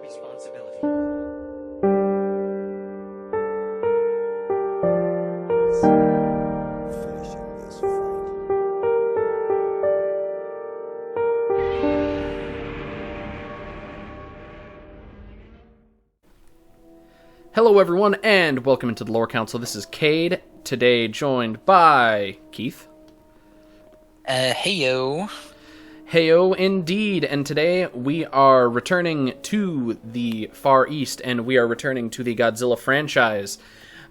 responsibility. Finishing this fight. Hello everyone, and welcome into the Lore Council. This is Cade, today joined by Keith. Heyo. Heyo indeed, and today we are returning to the Far East, and we are returning to the Godzilla franchise.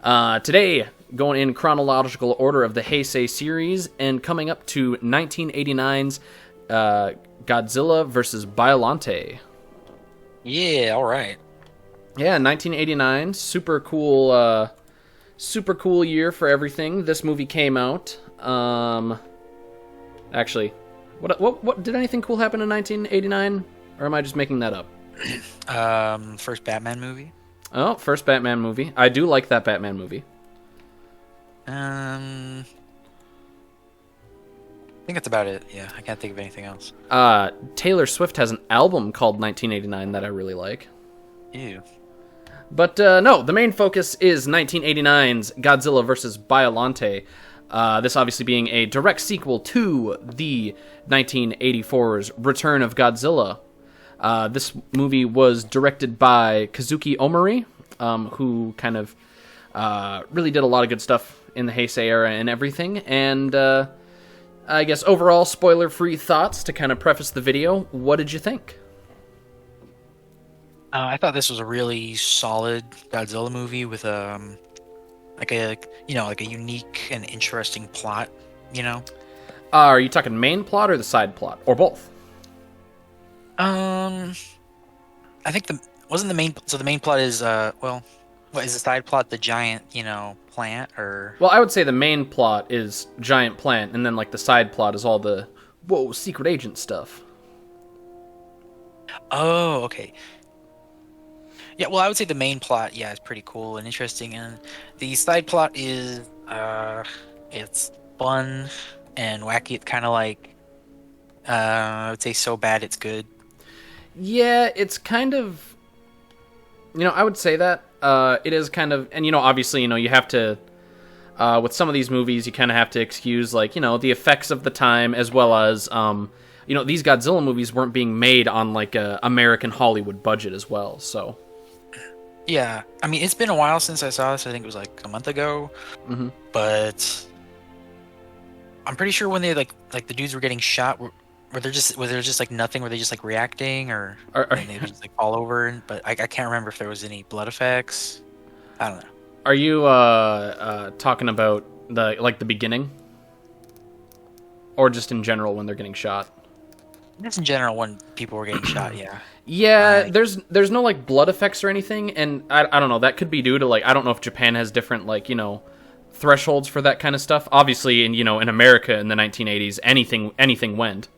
Today, going in chronological order of the Heisei series, and coming up to 1989's Godzilla vs. Biollante. Yeah, alright. Yeah, 1989, super cool year for everything. This movie came out. Actually, what did anything cool happen in 1989, or am I just making that up? First Batman movie. Oh, first Batman movie. I do like that Batman movie. I think that's about it. Yeah, I can't think of anything else. Taylor Swift has an album called 1989 that I really like. Ew. But no, the main focus is 1989's Godzilla vs. Biollante. This obviously being a direct sequel to the 1984's Return of Godzilla. This movie was directed by Kazuki Omori, who kind of really did a lot of good stuff in the Heisei era and everything. And I guess overall spoiler-free thoughts to kind of preface the video. What did you think? I thought this was a really solid Godzilla movie with like a unique and interesting plot. Are you talking main plot or the side plot, or both? I think the main plot is what is the side plot? The giant plant or? Well, I would say the main plot is giant plant, and then like the side plot is all the secret agent stuff. Oh, okay. Yeah, well, I would say the main plot, is pretty cool and interesting, and the side plot is, it's fun and wacky. It's kind of like, I would say so bad it's good. Yeah, it's kind of, I would say that, it is kind of, and obviously, you have to, with some of these movies, you kind of have to excuse, like, the effects of the time, as well as, these Godzilla movies weren't being made on, like, a American Hollywood budget as well, so. Yeah, I mean, it's been a while since I saw this. I think it was like a month ago. Mm-hmm. But I'm pretty sure when they like the dudes were getting shot, were there just like nothing? Were they just like reacting, or and they just like all over? But I can't remember if there was any blood effects. I don't know. Are you talking about the beginning, or just in general when they're getting shot? Just in general when people were getting shot. Yeah. Yeah, there's no like blood effects or anything, and I don't know, that could be due to like, I don't know if Japan has different like, thresholds for that kind of stuff. Obviously in America in the 1980s, anything went.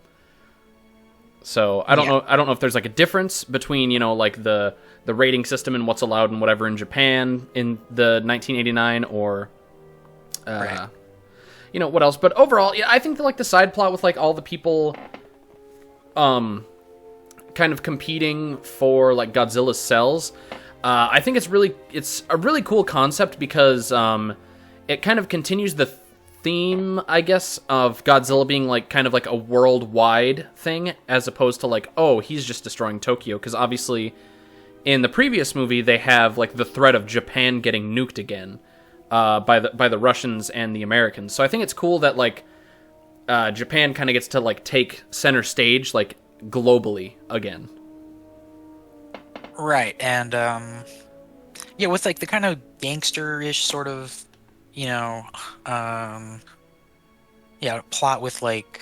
So I don't know if there's like a difference between, like the rating system and what's allowed and whatever in Japan in the 1989 or right. What else, but overall, yeah, I think that like the side plot with like all the people kind of competing for like Godzilla's cells. I think it's a really cool concept because it kind of continues the theme, I guess, of Godzilla being like kind of like a worldwide thing, as opposed to like, oh, he's just destroying Tokyo, because obviously in the previous movie they have like the threat of Japan getting nuked again by the Russians and the Americans. So I think it's cool that like Japan kind of gets to like take center stage like globally again. Right, and with like the kind of gangster-ish sort of, plot with like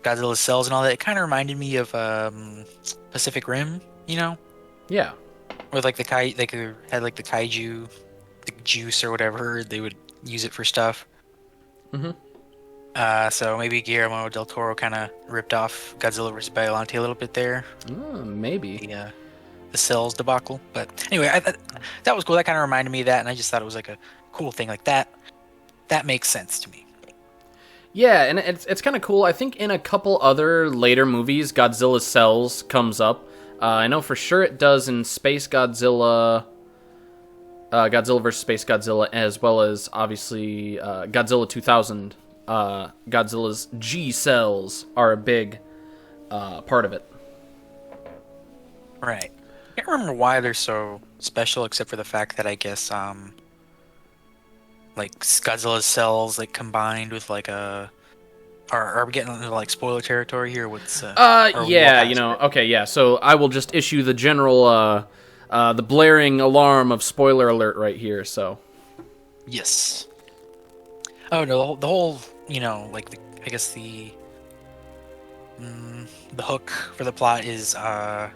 Godzilla's cells and all that. It kind of reminded me of Pacific Rim, Yeah. with like they had like the kaiju, the juice or whatever. They would use it for stuff. Mm-hmm. So maybe Guillermo del Toro kind of ripped off Godzilla vs. Biollante a little bit there. Maybe. The cells debacle. But anyway, that was cool. That kind of reminded me of that, and I just thought it was like a cool thing like that. That makes sense to me. Yeah, and it's kind of cool. I think in a couple other later movies, Godzilla's cells comes up. I know for sure it does in Space Godzilla, Godzilla vs. Space Godzilla, as well as, obviously, Godzilla 2000. Godzilla's G cells are a big part of it. Right. I can't remember why they're so special, except for the fact that I guess, like, Godzilla's cells, like, combined with, like, a... Are we getting into, like, spoiler territory here? Okay, yeah, so I will just issue the general, the blaring alarm of spoiler alert right here, so... Yes. Oh, no, the whole, like, I guess the hook for the plot is, the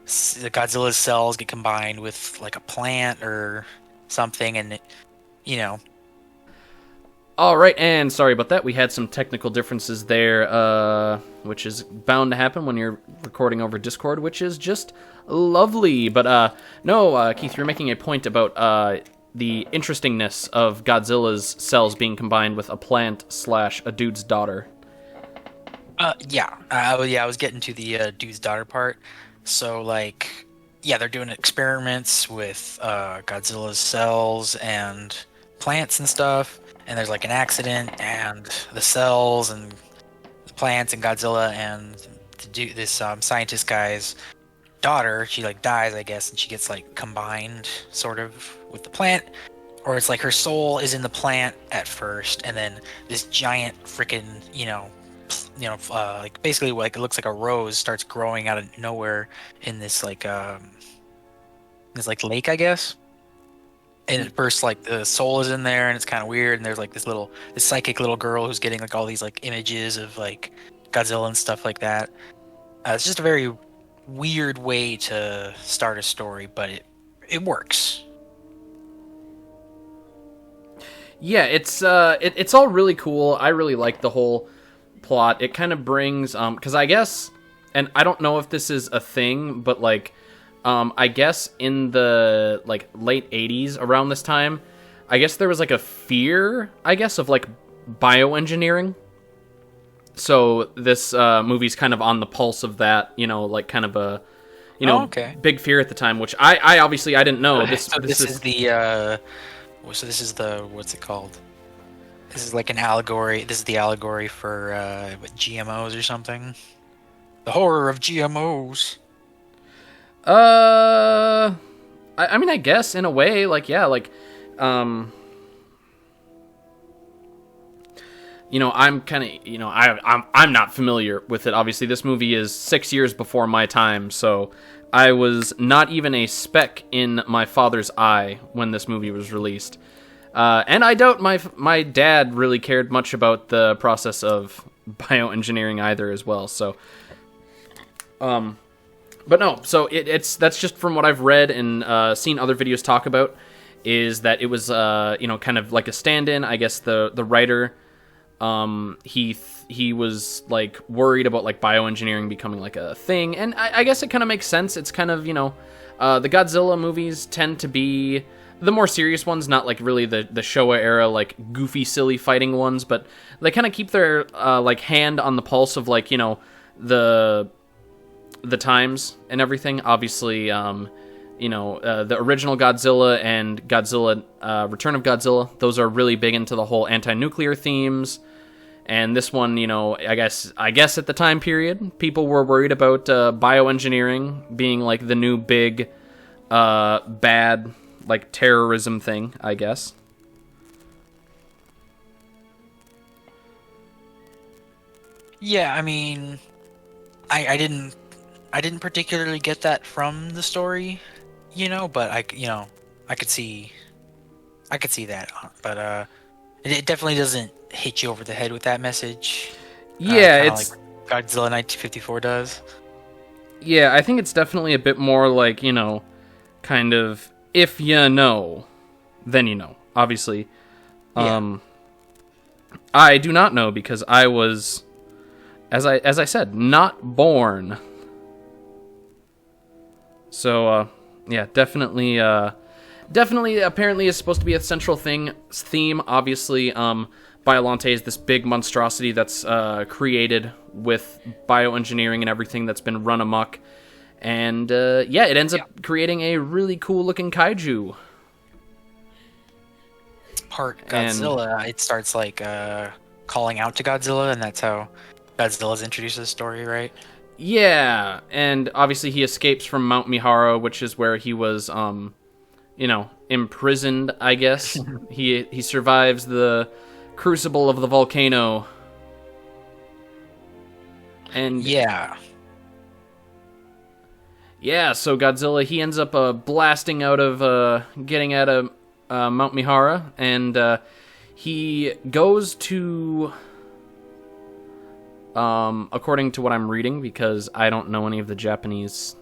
Godzilla's cells get combined with, like, a plant or something, and, All right, and sorry about that. We had some technical differences there, which is bound to happen when you're recording over Discord, which is just lovely. But no, Keith, you're making a point about the interestingness of Godzilla's cells being combined with a plant / a dude's daughter. Yeah. I was getting to the dude's daughter part. So, like, yeah, they're doing experiments with Godzilla's cells and plants and stuff. And there's, like, an accident, and the cells and the plants and Godzilla and this scientist guy's daughter, she, like, dies, I guess, and she gets, like, combined, sort of, with the plant. Or it's like her soul is in the plant at first, and then this giant freaking, like, basically, like, it looks like a rose starts growing out of nowhere in this, like, lake, I guess. And at first, like, the soul is in there, and it's kind of weird. And there's, like, this psychic little girl who's getting, like, all these, like, images of, like, Godzilla and stuff like that. It's just a very weird way to start a story, but it works. Yeah, it's all really cool. I really like the whole plot. It kind of brings, because I guess, and I don't know if this is a thing, but, like, I guess in the, like, late 80s, around this time, I guess there was, like, a fear, I guess, of, like, bioengineering. So this movie's kind of on the pulse of that, like, kind of a, big fear at the time, which I obviously I didn't know. This is the what's it called? This is like an allegory. This is the allegory for GMOs or something. The horror of GMOs. I mean, I guess in a way, like, yeah, like, I'm kind of, I'm not familiar with it. Obviously, this movie is 6 years before my time, so I was not even a speck in my father's eye when this movie was released. And I doubt my dad really cared much about the process of bioengineering either as well, so, but no, so that's just from what I've read and seen other videos talk about, is that it was kind of like a stand-in. I guess the writer, he was like worried about like bioengineering becoming like a thing, and I guess it kind of makes sense. It's kind of the Godzilla movies tend to be the more serious ones, not like really the Showa era like goofy silly fighting ones, but they kind of keep their like hand on the pulse of like the times and everything. Obviously, the original Godzilla and Godzilla Return of Godzilla, those are really big into the whole anti-nuclear themes. And this one, I guess at the time period, people were worried about bioengineering being like the new big bad like terrorism thing, I guess. Yeah, I mean, I didn't particularly get that from the story, but I could see that, but it definitely doesn't hit you over the head with that message. Yeah, it's like Godzilla 1954 does. Yeah, I think it's definitely a bit more like, kind of, if you know, then you know. Obviously, Yeah. I do not know because I was, as I said, not born. So, yeah, definitely, apparently is supposed to be a central theme. Obviously, Biollante is this big monstrosity that's created with bioengineering and everything that's been run amok. And it ends up creating a really cool looking kaiju. Part Godzilla, it starts like calling out to Godzilla, and that's how Godzilla's introduced to the story, right? Yeah, and obviously he escapes from Mount Mihara, which is where he was, imprisoned, I guess. he survives the crucible of the volcano. And yeah, so Godzilla, he ends up blasting out of, getting out of Mount Mihara, and he goes to, according to what I'm reading, because I don't know any of the Japanese,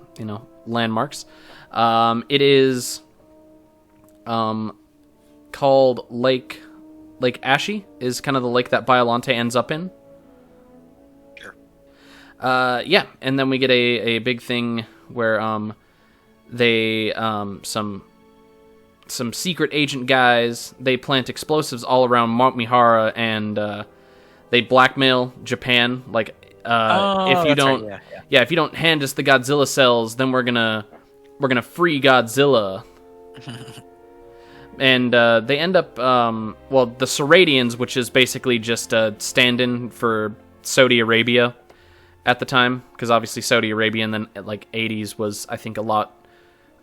landmarks, it is called Lake Ashi, is kind of the lake that Biollante ends up in. Sure. And then we get a big thing where they some secret agent guys, they plant explosives all around Mount Mihara, and they blackmail Japan, like if you don't right, yeah. if you don't hand us the Godzilla cells, then we're gonna free Godzilla. And they end up the Seradians, which is basically just a stand-in for Saudi Arabia at the time, because obviously Saudi Arabia in the 80s was, I think, a lot,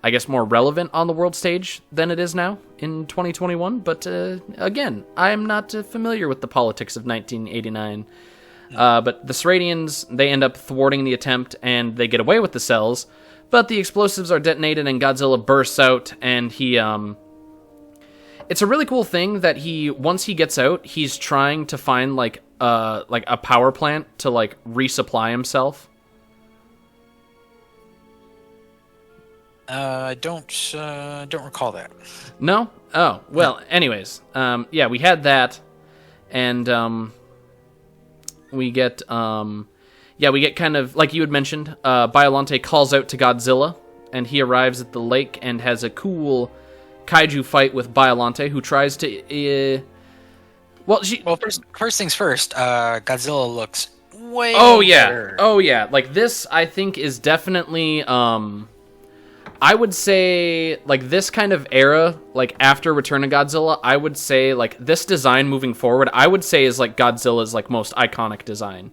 I guess, more relevant on the world stage than it is now in 2021. But again, I'm not familiar with the politics of 1989. But the Seradians, they end up thwarting the attempt, and they get away with the cells. But the explosives are detonated, and Godzilla bursts out, and he it's a really cool thing that once he gets out, he's trying to find a power plant to resupply himself. I don't recall that. No? Oh, well, anyways. We had that, and we get kind of, like you had mentioned, Biollante calls out to Godzilla, and he arrives at the lake and has a cool kaiju fight with Biollante, who tries to first things first, Godzilla looks way better. This, I think, is definitely I would say, this kind of era, after Return of Godzilla, I would say, this design moving forward, I would say is, Godzilla's, most iconic design.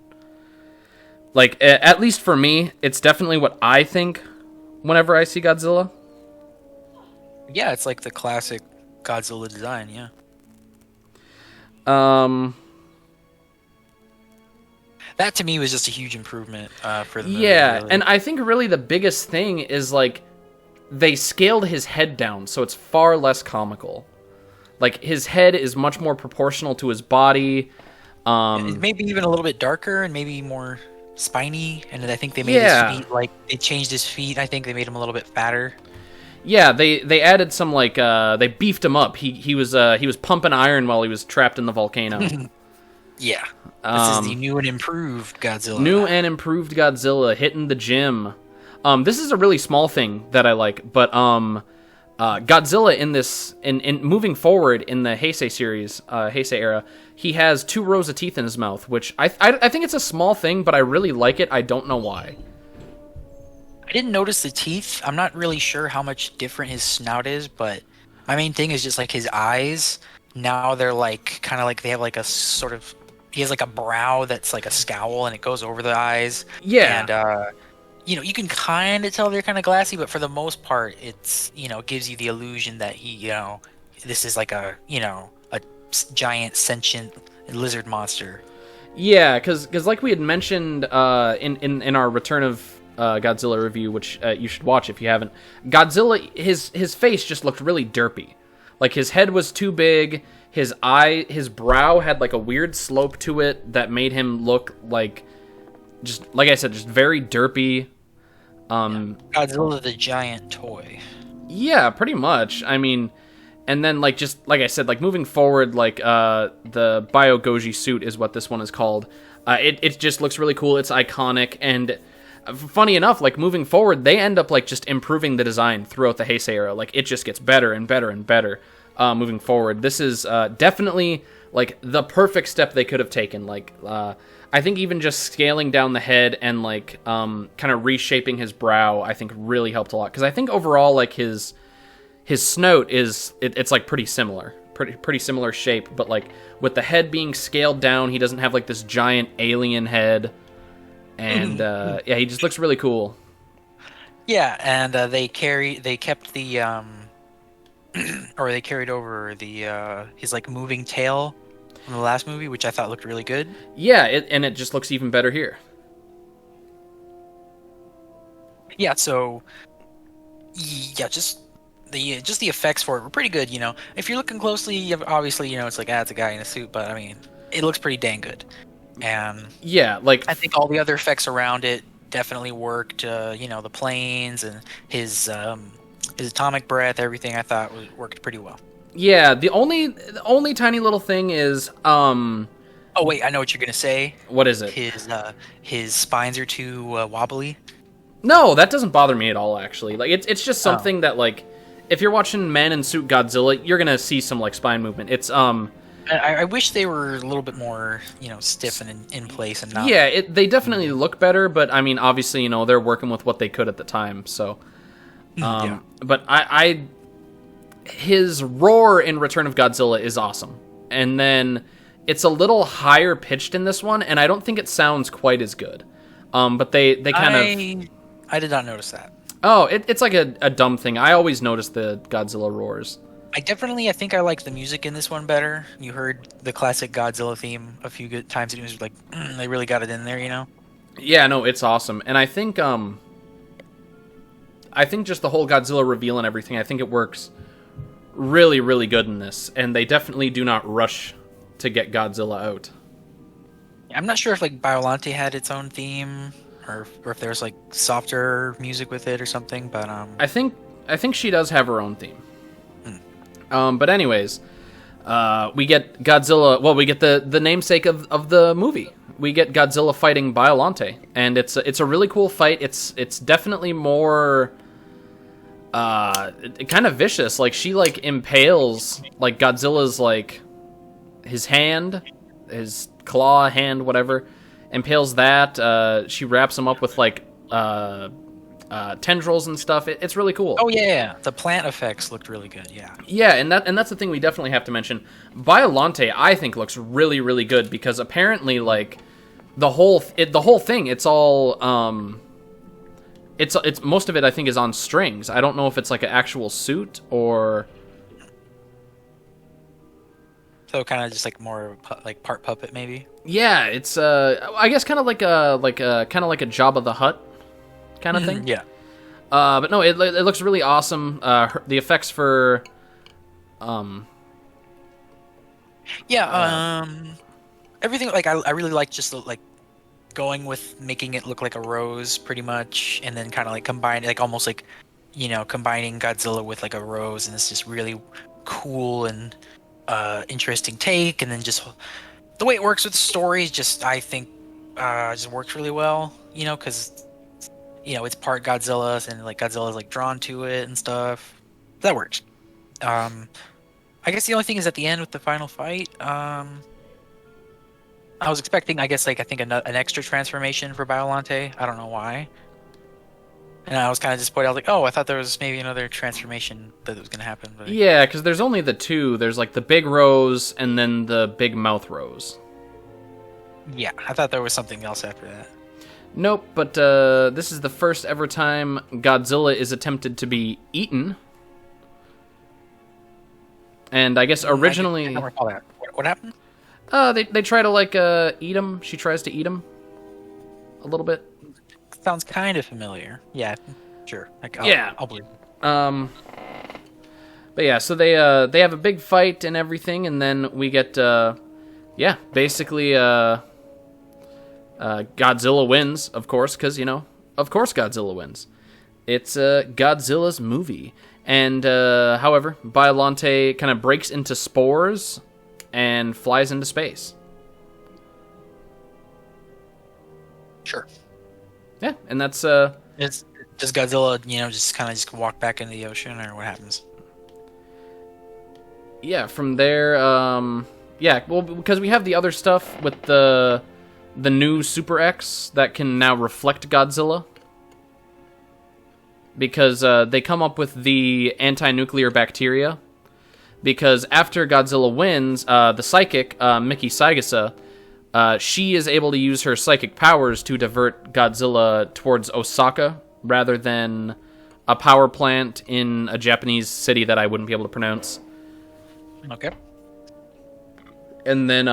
At least for me, it's definitely what I think whenever I see Godzilla. Yeah, it's the classic Godzilla design, yeah. That, to me, was just a huge improvement for the movie. Yeah, really. And I think really the biggest thing is, they scaled his head down, so it's far less comical. His head is much more proportional to his body. Maybe even a little bit darker and maybe more spiny. And I think they made his feet, they changed his feet. I think they made him a little bit fatter. Yeah, they added some, they beefed him up. He was pumping iron while he was trapped in the volcano. Yeah. This is the new and improved Godzilla. New and improved Godzilla hitting the gym. This is a really small thing that I like, but Godzilla in moving forward in the Heisei series, Heisei era, he has 2 rows of teeth in his mouth, which I think it's a small thing, but I really like it. I don't know why. I didn't notice the teeth. I'm not really sure how much different his snout is, but my main thing is just his eyes. Now they're kind of they have a sort of, he has a brow that's a scowl, and it goes over the eyes. Yeah. And you can kind of tell they're kind of glassy, but for the most part, it's gives you the illusion that this is a giant sentient lizard monster. Yeah, because like we had mentioned in our Return of Godzilla review, which you should watch if you haven't, Godzilla, his face just looked really derpy. His head was too big, his brow had a weird slope to it that made him look just like I said, just very derpy. Godzilla the giant toy. Yeah, pretty much. I mean, and then just like I said, moving forward, the Biogoji suit is what this one is called. It just looks really cool. It's iconic, and funny enough, moving forward, they end up just improving the design throughout the Heisei era. It just gets better and better and better moving forward. This is definitely the perfect step they could have taken. I think even just scaling down the head and like kind of reshaping his brow, I think really helped a lot. Because I think overall, like his snout it's like pretty similar, pretty similar shape, but like with the head being scaled down, he doesn't have like this giant alien head, and yeah, he just looks really cool. Yeah, and they kept the or they carried over the his like moving tail from the last movie, which I thought looked really good. Yeah, and it just looks even better here. Yeah, so yeah, just the effects for it were pretty good. If you're looking closely, obviously, it's like it's a guy in a suit, but I mean, it looks pretty dang good. And yeah, like I think all the other effects around it definitely worked. The planes and his atomic breath, everything I thought worked pretty well. Yeah, the only tiny little thing is Oh wait, I know what you're gonna say. What is it? His spines are too wobbly. No, that doesn't bother me at all. Actually, like it's just something that like if you're watching Man in Suit Godzilla, you're gonna see some like spine movement. It's I wish they were a little bit more stiff and in place and not. Yeah, they definitely look better, but I mean, obviously, they're working with what they could at the time. So, Yeah. But his roar in Return of Godzilla is awesome, and then it's a little higher pitched in this one, and I don't think it sounds quite as good. But they kind of. I did not notice that. Oh, it's like a dumb thing. I always notice the Godzilla roars. I think I like the music in this one better. You heard the classic Godzilla theme a few good times, and it was like they really got it in there, Yeah, no, it's awesome, and I think just the whole Godzilla reveal and everything, I think it works really, really good in this, and they definitely do not rush to get Godzilla out. I'm not sure if like Biollante had its own theme, or if there's like softer music with it or something, but I think she does have her own theme. But anyways, we get Godzilla. Well, we get the namesake of the movie. We get Godzilla fighting Biollante, and it's a really cool fight. It's definitely more kind of vicious. Like she like impales like Godzilla's like his hand, his claw hand, whatever, impales that. She wraps him up with like tendrils and stuff. It's really cool. Oh yeah, the plant effects looked really good. Yeah, and that's the thing we definitely have to mention. Biollante, I think, looks really, really good because apparently, like the whole thing, it's all it's most of it I think is on strings. I don't know if it's like an actual suit or. So kind of just like more like part puppet maybe. Yeah, it's I guess kind of like a Jabba the Hutt kind of thing. Yeah. But no, it looks really awesome. The effects for everything, like I really like just like going with making it look like a rose pretty much, and then kind of like combining, like almost like combining Godzilla with like a rose, and it's just really cool and interesting take. And then just the way it works with the story, just I think just works really well, because it's part Godzilla, and like Godzilla's like drawn to it and stuff. That works. I guess the only thing is at the end with the final fight. I was expecting, I think an extra transformation for Biollante. I don't know why. And I was kind of disappointed. I was like, oh, I thought there was maybe another transformation that was going to happen. But yeah, because there's only the two. There's like the big rose and then the big mouth rose. Yeah, I thought there was something else after that. Nope, but this is the first ever time Godzilla is attempted to be eaten. And I guess originally... I don't recall that. What happened? They try to, like, eat him. She tries to eat him a little bit. Sounds kind of familiar. Yeah, sure. I'll believe it. But yeah, so they have a big fight and everything, and then we get, basically, Godzilla wins, of course, because, of course Godzilla wins. It's Godzilla's movie. And, however, Biollante kind of breaks into spores and flies into space. Sure. Yeah, and that's... Does Godzilla, just kind of just walk back into the ocean, or what happens? Yeah, from there, well, because we have the other stuff with the the new Super X that can now reflect Godzilla. Because they come up with the anti-nuclear bacteria. Because after Godzilla wins, the psychic, Miki Saigasa, she is able to use her psychic powers to divert Godzilla towards Osaka, rather than a power plant in a Japanese city that I wouldn't be able to pronounce. Okay. And then,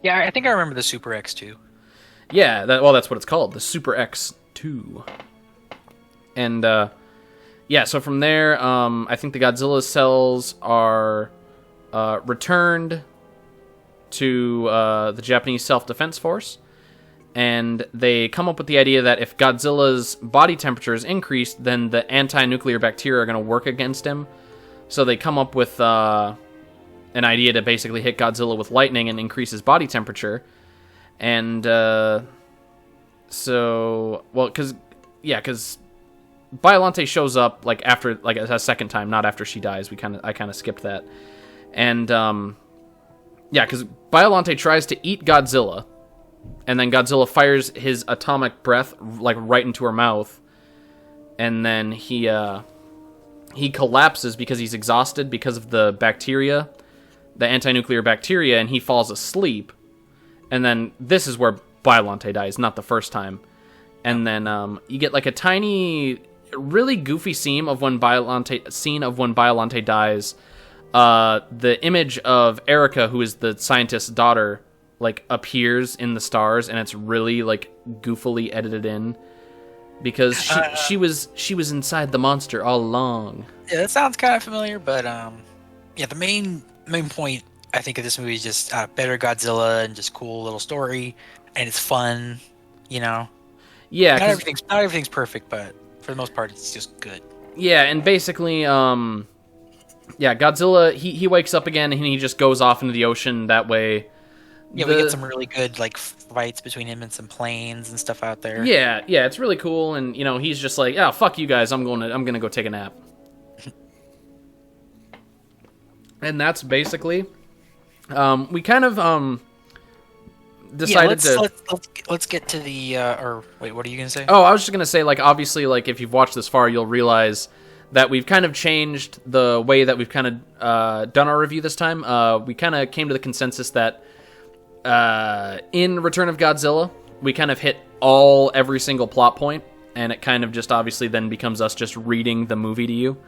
Yeah, I think I remember the Super X too. yeah, that's what it's called, the Super X2. And, yeah, so from there, I think the Godzilla cells are returned to the Japanese Self-Defense Force, and they come up with the idea that if Godzilla's body temperature is increased, then the anti-nuclear bacteria are going to work against him. So they come up with an idea to basically hit Godzilla with lightning and increase his body temperature. And because Biollante shows up after a second time, not after she dies. I kind of skipped that. And because Biollante tries to eat Godzilla, and then Godzilla fires his atomic breath right into her mouth, and then he collapses because he's exhausted because of the bacteria, the anti-nuclear bacteria, and he falls asleep. And then this is where Biollante dies, not the first time. And then you get a tiny, really goofy scene of when Biollante dies. The image of Erica, who is the scientist's daughter, appears in the stars, and it's really goofily edited in because she was inside the monster all along. Yeah, that sounds kind of familiar, but the main point I think of this movie is just better Godzilla and just cool little story, and it's fun, Yeah, not everything's perfect, but for the most part, it's just good. Yeah, and basically, Godzilla he wakes up again and he just goes off into the ocean. That way, we get some really good fights between him and some planes and stuff out there. Yeah, it's really cool, and he's just like, "Oh, fuck you guys, I'm gonna go take a nap." And that's basically, we kind of decided let's get to the or wait, what are you gonna say? Oh, I was just gonna say, obviously, if you've watched this far, you'll realize that we've kind of changed the way that we've kind of done our review this time. We kind of came to the consensus that in Return of Godzilla, we kind of hit every single plot point, and it kind of just obviously then becomes us just reading the movie to you.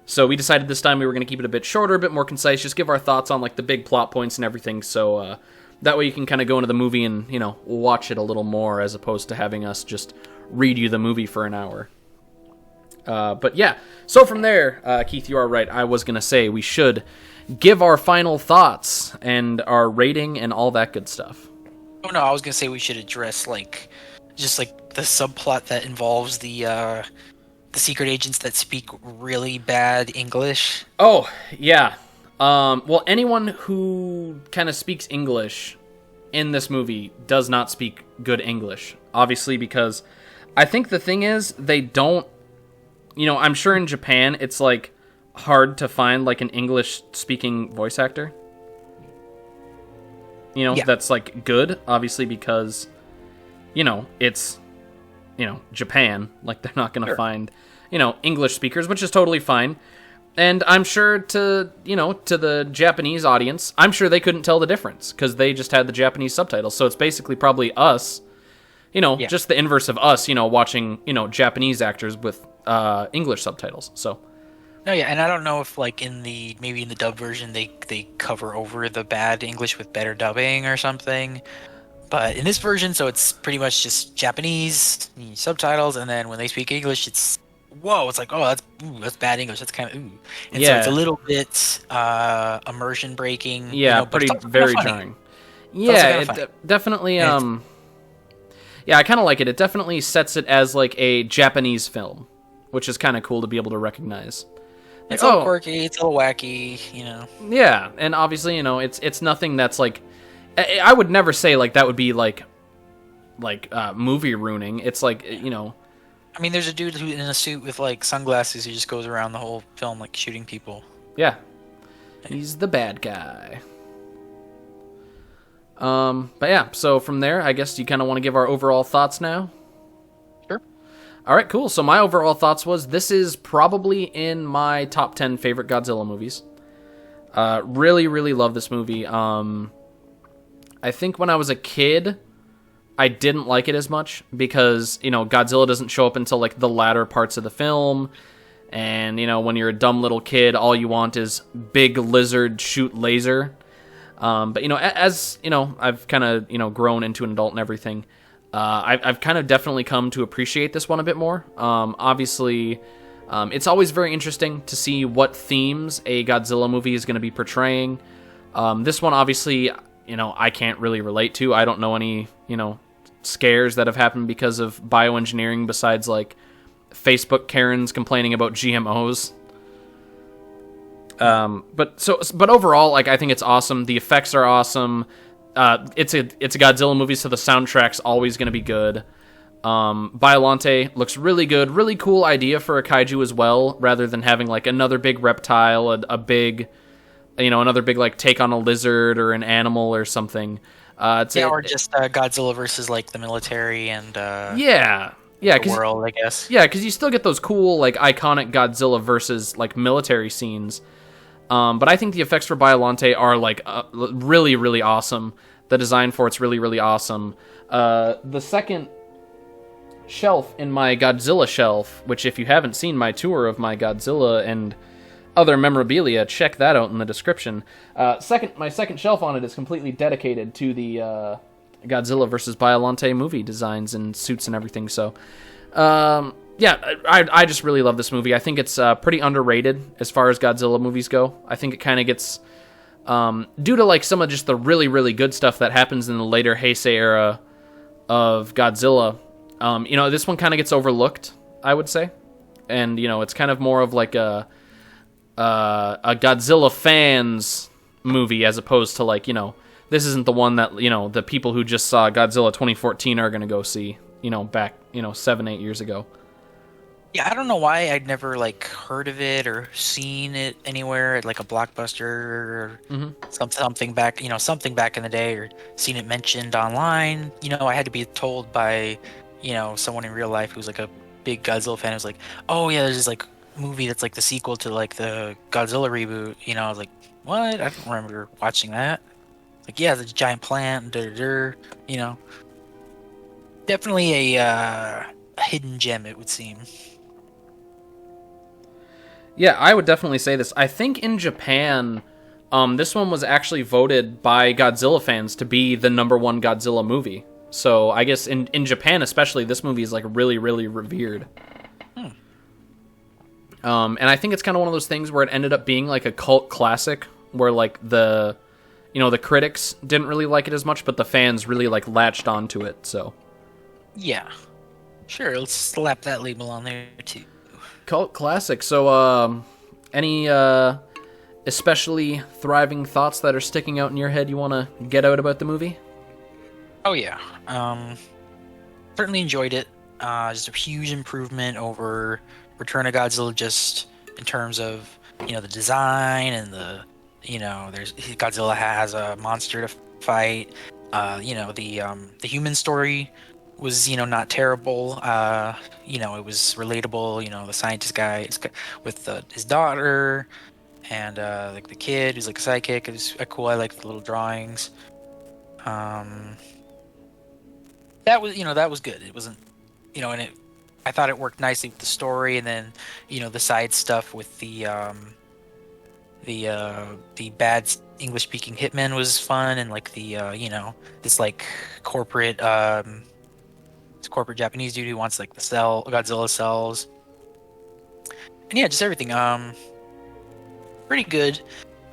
So we decided this time we were going to keep it a bit shorter, a bit more concise, just give our thoughts on the big plot points and everything, so that way you can kind of go into the movie and, watch it a little more, as opposed to having us just read you the movie for an hour. But yeah, so from there, Keith, you are right. I was going to say we should give our final thoughts and our rating and all that good stuff. Oh no, I was going to say we should address just the subplot that involves the secret agents that speak really bad English. Oh, yeah. Well, anyone who kind of speaks English in this movie does not speak good English, obviously, because I think the thing is they don't. I'm sure in Japan it's hard to find an English-speaking voice actor. That's good, obviously, because it's Japan. They're not going to find English speakers, which is totally fine. And I'm sure to the Japanese audience, I'm sure they couldn't tell the difference because they just had the Japanese subtitles. So it's basically probably us, just the inverse of us, watching Japanese actors with English subtitles. So no, yeah, and I don't know if maybe in the dub version they cover over the bad English with better dubbing or something. But in this version, so it's pretty much just Japanese subtitles, and then when they speak English, it's whoa, it's that's bad English. That's kind of ooh. And so it's a little bit immersion breaking. Yeah, very jarring. Yeah, it definitely. Yeah, I kind of like it. It definitely sets it as a Japanese film, which is kind of cool to be able to recognize. It's all quirky, it's all wacky, Yeah, and obviously, it's nothing that's I would never say that would be movie ruining. It's I mean, there's a dude who in a suit with sunglasses who just goes around the whole film shooting people. Yeah, he's the bad guy. But yeah, so from there, I guess you kind of want to give our overall thoughts now. Sure. All right, cool. So my overall thoughts was this is probably in my top 10 favorite Godzilla movies. Really, really love this movie. I think when I was a kid, I didn't like it as much because, Godzilla doesn't show up until like the latter parts of the film. And, when you're a dumb little kid, all you want is big lizard shoot laser. But, as, I've kind of, grown into an adult and everything, I've kind of definitely come to appreciate this one a bit more. Obviously, it's always very interesting to see what themes a Godzilla movie is going to be portraying. This one, obviously, I can't really relate to. I don't know any, scares that have happened because of bioengineering besides, like, Facebook Karens complaining about GMOs. But overall, like, I think it's awesome. The effects are awesome. It's a Godzilla movie, so the soundtrack's always going to be good. Biollante looks really good. Really cool idea for a kaiju as well, rather than having like another big reptile, a big, another big like take on a lizard or an animal or something. Or just Godzilla versus like the military and the world, I guess. Yeah, because you still get those cool like iconic Godzilla versus like military scenes. But I think the effects for Biollante are like really, really awesome. The design for it's really, really awesome. The second shelf in my Godzilla shelf, which if you haven't seen my tour of my Godzilla and other memorabilia, check that out in the description. My second shelf on it is completely dedicated to the Godzilla vs. Biollante movie designs and suits and everything. So, I just really love this movie. I think it's pretty underrated as far as Godzilla movies go. I think it kind of gets, due to like some of just the really, really good stuff that happens in the later Heisei era of Godzilla, this one kind of gets overlooked, I would say. And, it's kind of more of like a Godzilla fans movie as opposed to like, this isn't the one that, the people who just saw Godzilla 2014 are going to go see, back, 7-8 years ago. Yeah, I don't know why I'd never like heard of it or seen it anywhere at like a Blockbuster or something back, something back in the day, or seen it mentioned online. I had to be told by, someone in real life who's like a big Godzilla fan. Who's like, oh yeah, there's this like movie that's like the sequel to like the Godzilla reboot. I was like, what? I don't remember watching that. Like, yeah, the giant plant, definitely a hidden gem, it would seem. Yeah, I would definitely say this. I think in Japan, this one was actually voted by Godzilla fans to be the #1 Godzilla movie. So I guess in Japan especially, this movie is like really, really revered. And I think it's kind of one of those things where it ended up being like a cult classic, where like the critics didn't really like it as much, but the fans really like latched onto it. So yeah, sure, let's slap that label on there too. Cult classic. So, any especially thriving thoughts that are sticking out in your head you want to get out about the movie? Oh yeah, certainly enjoyed it. Just a huge improvement over Return of Godzilla, just in terms of the design and the there's Godzilla has a monster to fight. The human story was not terrible. It was relatable. The scientist guy with his daughter and like the kid who's like a sidekick. It was cool. I like the little drawings. That was good. It wasn't and I thought it worked nicely with the story, and then the side stuff with the bad English speaking hitman was fun, and like the this like corporate corporate Japanese dude who wants like the Godzilla cells, and yeah, just everything pretty good.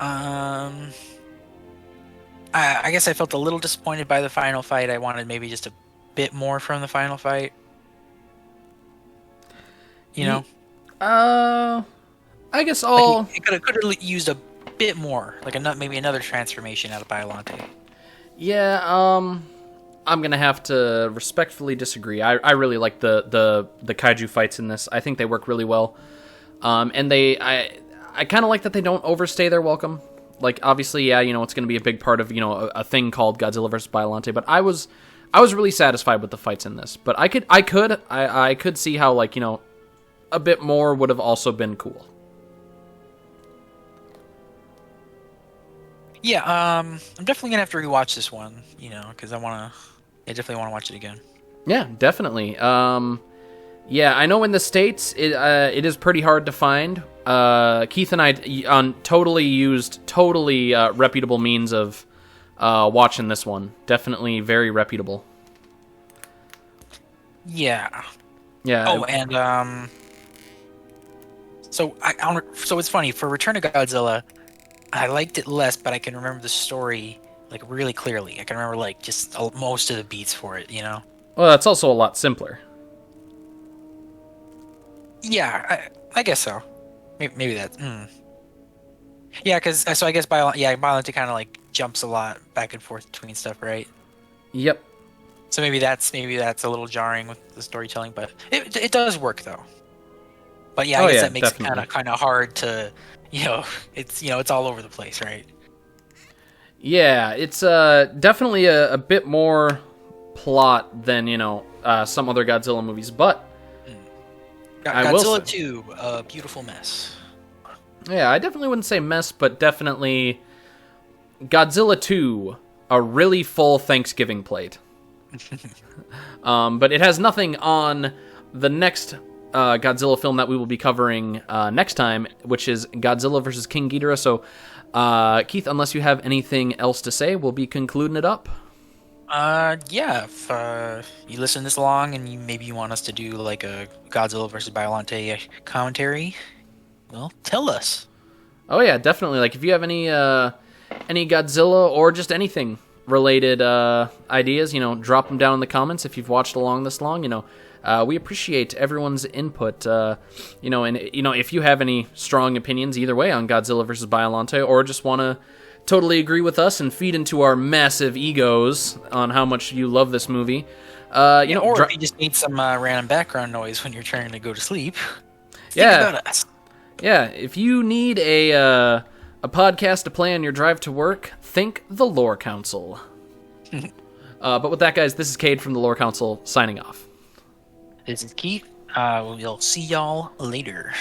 I guess I felt a little disappointed by the final fight. I wanted maybe just a bit more from the final fight. I guess it could have used a bit more, like maybe another transformation out of Biollante. Yeah, I'm gonna have to respectfully disagree. I really like the kaiju fights in this. I think they work really well, and I kind of like that they don't overstay their welcome. Like, obviously, yeah, it's going to be a big part of, a thing called Godzilla vs. Biollante, but I was really satisfied with the fights in this. But I could see how, like, a bit more would have also been cool. Yeah, I'm definitely gonna have to rewatch this one, because I definitely want to watch it again. Yeah, definitely. Yeah, I know in the States it is pretty hard to find. Keith and I totally used reputable means of watching this one. Definitely very reputable. Yeah. Yeah. Oh, and so so it's funny, for Return of Godzilla, I liked it less, but I can remember the story like really clearly. I can remember like just most of the beats for it, Well, that's also a lot simpler. Yeah, I guess so. Maybe that. Yeah, because so I guess Biollante kind of like jumps a lot back and forth between stuff, right? Yep. So maybe that's a little jarring with the storytelling, but it does work though. But yeah, I guess that makes definitely. it kind of hard to, it's all over the place, right? Yeah, it's definitely a bit more plot than some other Godzilla movies, but Godzilla 2, a beautiful mess. Yeah, I definitely wouldn't say mess, but definitely Godzilla 2, a really full Thanksgiving plate. But it has nothing on the next Godzilla film that we will be covering next time, which is Godzilla vs. King Ghidorah. So, Keith, unless you have anything else to say, we'll be concluding it up. Yeah, if you listen this long and maybe you want us to do like a Godzilla vs. Biollante commentary, well, tell us. Oh yeah, definitely. Like, if you have any Godzilla or just anything related ideas, drop them down in the comments if you've watched along this long. We appreciate everyone's input. And if you have any strong opinions either way on Godzilla vs. Biollante, or just want to totally agree with us and feed into our massive egos on how much you love this movie, or if you just need some random background noise when you're trying to go to sleep, think about us. Yeah, if you need a podcast to play on your drive to work, think the Lore Council. But with that, guys, this is Cade from the Lore Council signing off. This is Keith. We'll see y'all later.